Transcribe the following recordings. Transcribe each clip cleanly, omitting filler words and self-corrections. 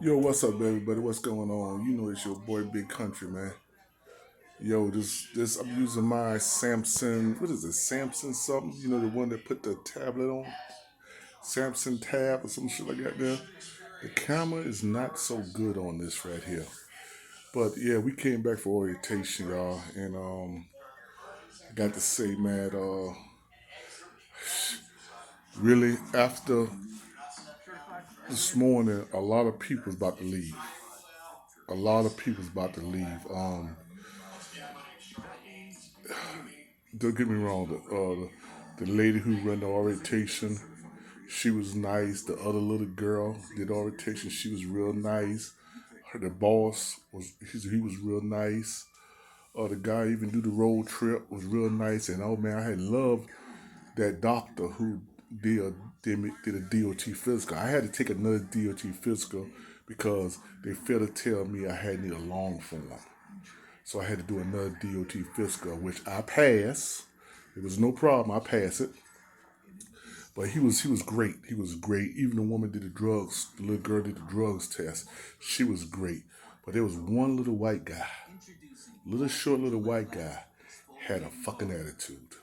Yo, what's up, everybody? What's going on? You know it's your boy Big Country, man. Yo, this I'm using my Samsung. What is it? Samsung something? You know the one that put the tablet on? Samsung Tab or some shit like that. There. The camera is not so good on this right here. But yeah, we came back for orientation, y'all, and got to say, man, really after this morning, a lot of people's about to leave. A lot of people's about to leave. Don't get me wrong. The lady who ran the orientation, she was nice. The other little girl did orientation. She was real nice. The boss he was real nice. The guy even do the road trip was real nice. And oh man, I had loved that doctor who did a, did a DOT physical. I had to take another DOT physical because they failed to tell me I had need a long form. So I had to do another DOT physical, which I passed. It was no problem. I passed it. But he was great. He was great. Even the woman did the drugs. The little girl did the drugs test. She was great. But there was one little white guy, little short little white guy, had a fucking attitude.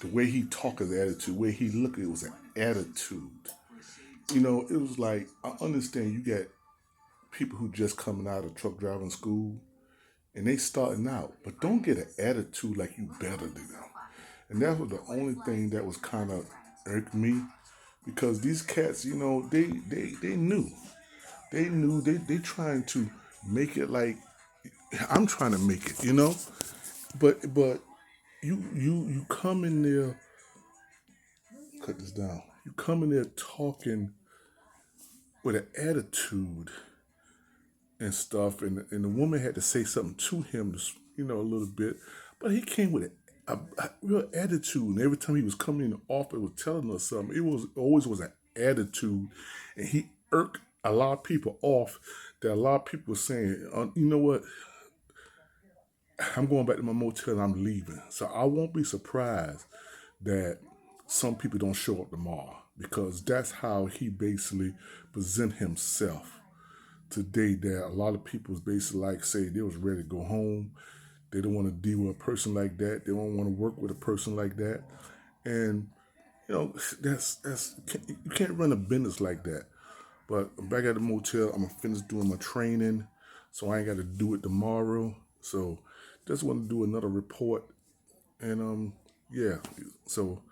The way he talked his attitude, the way he looked, it was an attitude. You know, it was like I understand you got people who just coming out of truck driving school and they starting out, but don't get an attitude like you better than them. And that was the only thing that was kind of irked me because these cats, you know, they knew, they trying to make it like I'm trying to make it, you know, but you come in there, cut this down. You come in there talking with an attitude and stuff, and the woman had to say something to him, you know, a little bit, but he came with a real attitude, and every time he was coming in the office, was telling us something. It was always was an attitude, and he irked a lot of people off. That a lot of people were saying, you know what, I'm going back to my motel and I'm leaving. So I won't be surprised that some people don't show up tomorrow because that's how he basically present himself today, that a lot of people was basically like say they was ready to go home. They don't want to deal with a person like that. They don't want to work with a person like that. And you know that's you can't run a business like that. But I'm back at the motel. I'm gonna finish doing my training, so I ain't got to do it tomorrow. So just want to do another report, and yeah. So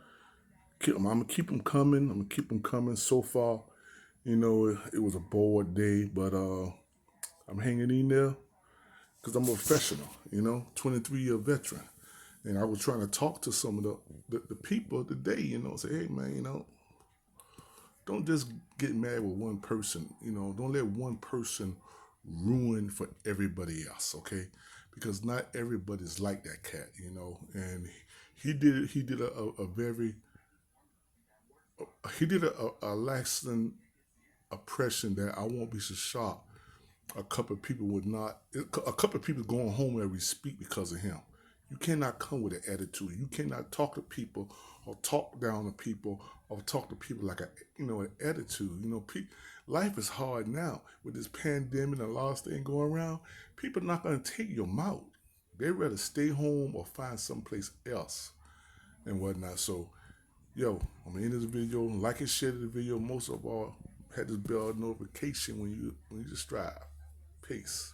I'm gonna keep them coming. I'm gonna keep them coming. So far, you know, it was a bored day, but I'm hanging in there because I'm a professional, you know, 23-year veteran. And I was trying to talk to some of the people today, you know, say, hey, man, you know, don't just get mad with one person, you know, don't let one person ruin for everybody else, okay? Because not everybody's like that cat, you know, and he did a very, he did a lasting impression that I won't be so shocked a couple of people would not, a couple of people going home every speak because of him. You cannot come with an attitude. You cannot talk to people or talk down to people or talk to people like a, you know, an attitude. You know, life is hard now with this pandemic and a lot of things going around. People are not going to take your mouth. They rather stay home or find someplace else and whatnot. So, yo, I'm gonna end this video. Like and share the video. Most of all, hit this bell notification when you subscribe. Peace.